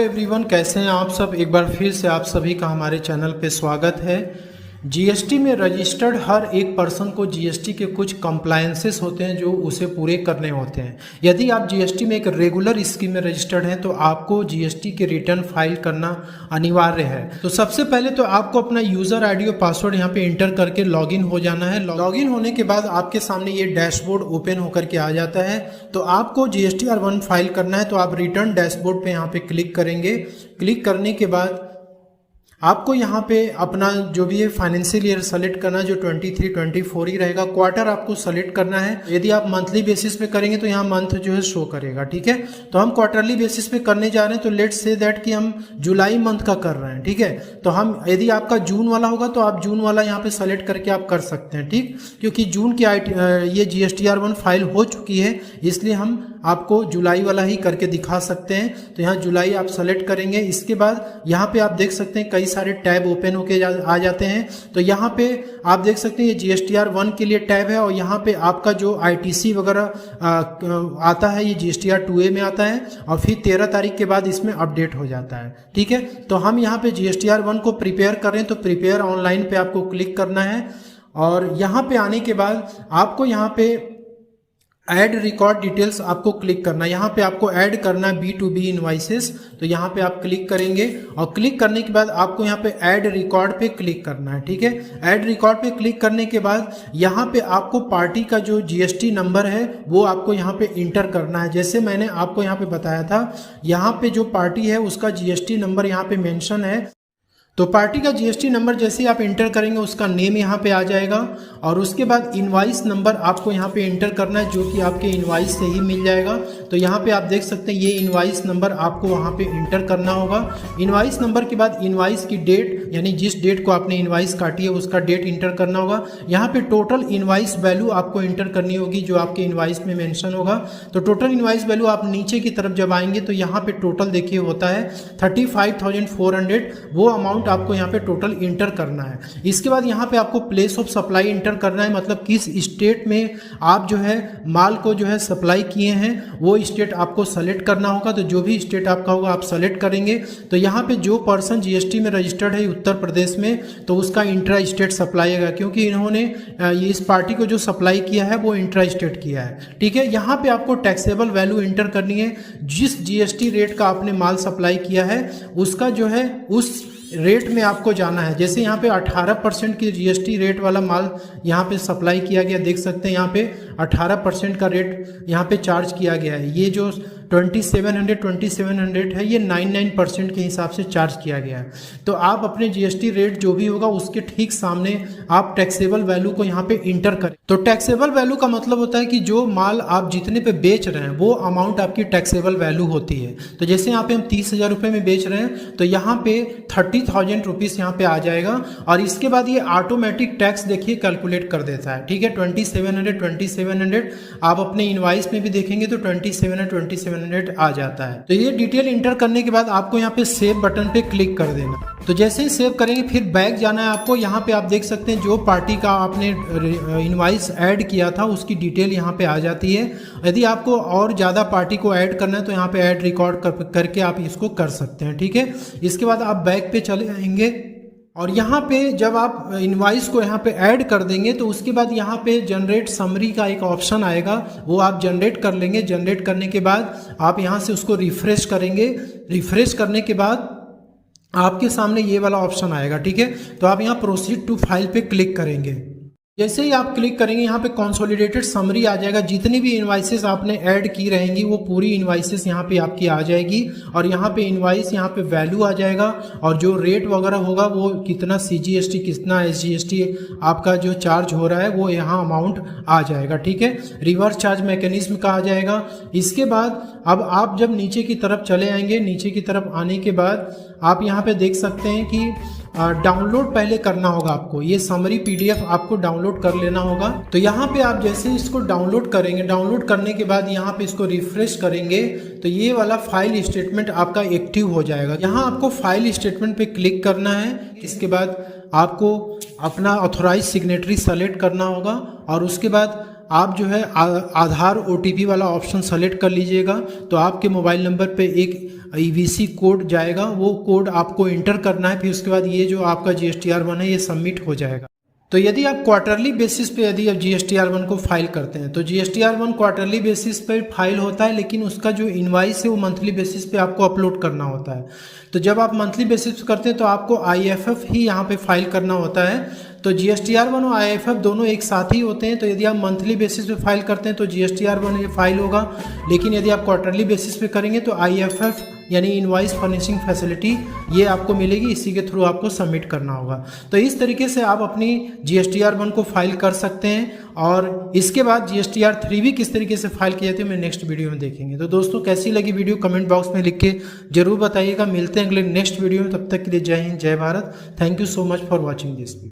Everyone, कैसे हैं आप सब। एक बार फिर से आप सभी का हमारे चैनल पे स्वागत है। जीएसटी में रजिस्टर्ड हर एक पर्सन को जीएसटी के कुछ कंप्लायंसेस होते हैं जो उसे पूरे करने होते हैं। यदि आप जीएसटी में एक रेगुलर स्कीम में रजिस्टर्ड हैं तो आपको जीएसटी के रिटर्न फाइल करना अनिवार्य है। तो सबसे पहले तो आपको अपना यूज़र आईडी और पासवर्ड यहाँ पे इंटर करके लॉगिन हो जाना है। लॉगिन होने के बाद आपके सामने ये डैशबोर्ड ओपन होकर के आ जाता है। तो आपको GSTR1 फाइल करना है तो आप रिटर्न डैशबोर्ड पे यहाँ पे क्लिक करेंगे। क्लिक करने के बाद आपको यहाँ पे अपना जो भी है फाइनेंशियल ईयर सेलेक्ट करना है, जो 23-24 ही रहेगा। क्वार्टर आपको सेलेक्ट करना है। यदि आप मंथली बेसिस पे करेंगे तो यहाँ मंथ जो है शो करेगा, ठीक है। तो हम क्वार्टरली बेसिस पे करने जा रहे हैं, तो लेट्स से दैट कि हम जुलाई मंथ का कर रहे हैं, ठीक है। तो हम यदि आपका जून वाला होगा तो आप जून वाला यहाँ पे सेलेक्ट करके आप कर सकते हैं, ठीक। क्योंकि जून की ये GSTR1 फाइल हो चुकी है, इसलिए हम आपको जुलाई वाला ही करके दिखा सकते हैं। तो यहाँ जुलाई आप सेलेक्ट करेंगे। इसके बाद यहाँ पे आप देख सकते हैं कई सारे टैब ओपन होके आ जाते हैं। तो यहाँ पे आप देख सकते हैं ये GSTR1 के लिए टैब है और यहाँ पे आपका जो ITC वगैरह आता है ये GSTR2A में आता है और फिर 13 तारीख के बाद इसमें अपडेट हो जाता है, ठीक है। तो हम यहाँ पे GSTR1 को प्रिपेयर कर रहे हैं, तो प्रिपेयर ऑनलाइन पे आपको क्लिक करना है और यहाँ पे आने के बाद आपको यहाँ पे ऐड रिकॉर्ड डिटेल्स आपको क्लिक करना है। यहाँ पे आपको ऐड करना है B2B इनवाइसेस। तो यहाँ पे आप क्लिक करेंगे और क्लिक करने के बाद आपको यहाँ पे ऐड रिकॉर्ड पे क्लिक करना है, ठीक है। ऐड रिकॉर्ड पे क्लिक करने के बाद यहाँ पे आपको पार्टी का जो GST नंबर है वो आपको यहाँ पे इंटर करना है। जैसे मैंने आपको यहाँ पे बताया था, यहाँ पे जो पार्टी है उसका GST नंबर यहाँ पे मेंशन है। तो पार्टी का GST नंबर जैसे ही आप इंटर करेंगे उसका नेम यहाँ पे आ जाएगा और उसके बाद इनवाइस नंबर आपको यहाँ पे इंटर करना है, जो कि आपके इनवाइस से ही मिल जाएगा। तो यहाँ पे आप देख सकते हैं ये इनवाइस नंबर आपको वहाँ पे इंटर करना होगा। इनवाइस नंबर के बाद इनवाइस की डेट, यानी जिस डेट को आपने इनवाइस काटी है उसका डेट इंटर करना होगा। यहाँ पे टोटल इनवाइस वैल्यू आपको इंटर करनी होगी जो आपके इनवाइस में मेंशन होगा। तो टोटल इनवाइस वैल्यू आप नीचे की तरफ जब आएंगे तो यहाँ पे टोटल देखिए होता है 35,400। वो अमाउंट आपको यहाँ पे टोटल इंटर करना है। इसके बाद यहाँ पे आपको प्लेस ऑफ सप्लाई इंटर करना है, मतलब किस स्टेट में आप जो है माल को जो है सप्लाई किए हैं वो स्टेट आपको सेलेक्ट करना होगा। तो जो भी स्टेट आपका होगा आप सेलेक्ट करेंगे। तो यहाँ पे जो पर्सन GST में रजिस्टर्ड है उत्तर प्रदेश में, तो उसका इंट्रा स्टेट सप्लाई है, क्योंकि इन्होंने इस पार्टी को जो सप्लाई किया है वो इंट्रा स्टेट किया है, ठीक है। यहाँ पे आपको टैक्सेबल वैल्यू इंटर करनी है। जिस GST रेट का आपने माल सप्लाई किया है उसका जो है उस रेट में आपको जाना है। जैसे यहाँ पे 18% की GST रेट वाला माल यहाँ पे सप्लाई किया गया, देख सकते हैं यहाँ पे 18% का रेट यहाँ पे चार्ज किया गया है। ये जो 2700 है ये 99% के हिसाब से चार्ज किया गया है। तो आप अपने GST रेट जो भी होगा उसके ठीक सामने आप टैक्सेबल वैल्यू को यहाँ पे इंटर करें। तो टैक्सेबल वैल्यू का मतलब होता है कि जो माल आप जितने पे बेच रहे हैं वो अमाउंट आपकी टैक्सेबल वैल्यू होती है। तो जैसे यहाँ पे हम 30,000 रुपये में बेच रहे हैं तो यहाँ पे 30,000 रुपीज़ यहाँ पे आ जाएगा और इसके बाद ये ऑटोमेटिक टैक्स देखिए कैलकुलेट कर देता है, ठीक है। 2700 आप अपने इनवाइस में भी देखेंगे तो 2700 आ जाता है। तो ये डिटेल इंटर करने के बाद आपको यहाँ पे सेव बटन पे क्लिक कर देना। तो जैसे ही सेव करेंगे फिर बैक जाना है आपको। यहाँ पे आप देख सकते हैं जो पार्टी का आपने इनवाइस ऐड किया था उसकी डिटेल यहाँ पे आ जाती है। यदि आपको और ज़्यादा पार्टी को ऐड करना है तो यहाँ पे ऐड रिकॉर्ड करके आप इसको कर सकते हैं, ठीक है। इसके बाद आप बैक पे चले आएंगे और यहाँ पे जब आप इनवाइस को यहाँ पे ऐड कर देंगे तो उसके बाद यहाँ पे जनरेट समरी का एक ऑप्शन आएगा, वो आप जनरेट कर लेंगे। जनरेट करने के बाद आप यहाँ से उसको रिफ्रेश करेंगे। रिफ्रेश करने के बाद आपके सामने ये वाला ऑप्शन आएगा, ठीक है। तो आप यहाँ प्रोसीड टू फाइल पे क्लिक करेंगे। जैसे ही आप क्लिक करेंगे यहाँ पे कंसोलिडेटेड समरी आ जाएगा। जितनी भी इनवाइसेस आपने ऐड की रहेंगी वो पूरी इनवाइसेस यहाँ पे आपकी आ जाएगी और यहाँ पे इनवाइस यहाँ पे वैल्यू आ जाएगा और जो रेट वगैरह होगा वो कितना CGST कितना SGST आपका जो चार्ज हो रहा है वो यहाँ अमाउंट आ जाएगा, ठीक है। रिवर्स चार्ज मैकेनिज्म का आ जाएगा। इसके बाद अब आप जब नीचे की तरफ चले आएंगे, नीचे की तरफ आने के बाद आप यहाँ पे देख सकते हैं कि डाउनलोड पहले करना होगा आपको। ये समरी PDF आपको डाउनलोड कर लेना होगा। तो यहाँ पे आप जैसे इसको डाउनलोड करेंगे, डाउनलोड करने के बाद यहाँ पे इसको रिफ्रेश करेंगे तो ये वाला फाइल स्टेटमेंट आपका एक्टिव हो जाएगा। यहाँ आपको फाइल स्टेटमेंट पे क्लिक करना है। इसके बाद आपको अपना ऑथोराइज सिग्नेटरी सेलेक्ट करना होगा और उसके बाद आप जो है आधार OTP वाला ऑप्शन सेलेक्ट कर लीजिएगा। तो आपके मोबाइल नंबर पे एक EVC कोड जाएगा, वो कोड आपको इंटर करना है। फिर उसके बाद ये जो आपका GSTR1 है ये सबमिट हो जाएगा। तो यदि आप क्वार्टरली बेसिस पे यदि आप GSTR1 को फाइल करते हैं तो GSTR1 क्वार्टरली बेसिस पे फाइल होता है, लेकिन उसका जो इनवाइस है वो मंथली बेसिस पे आपको अपलोड करना होता है। तो जब आप मंथली बेसिस पे करते हैं तो आपको IFF ही यहाँ पे फाइल करना होता है। तो GSTR1 और IFF दोनों एक साथ ही होते हैं। तो यदि आप मंथली बेसिस पे फाइल करते हैं तो GSTR1 ये फाइल होगा, लेकिन यदि आप क्वार्टरली बेसिस पे करेंगे तो IFF यानी इनवाइस फर्निशिंग फैसिलिटी ये आपको मिलेगी, इसी के थ्रू आपको सबमिट करना होगा। तो इस तरीके से आप अपनी GSTR1 को फाइल कर सकते हैं, और इसके बाद GSTR3 भी किस तरीके से फाइल किए थे मैं नेक्स्ट वीडियो में देखेंगे। तो दोस्तों कैसी लगी वीडियो कमेंट बॉक्स में लिख के जरूर बताइएगा। मिलते हैं अगले नेक्स्ट वीडियो में, तब तक के लिए जय हिंद जय Bharat. Thank you so much for watching this.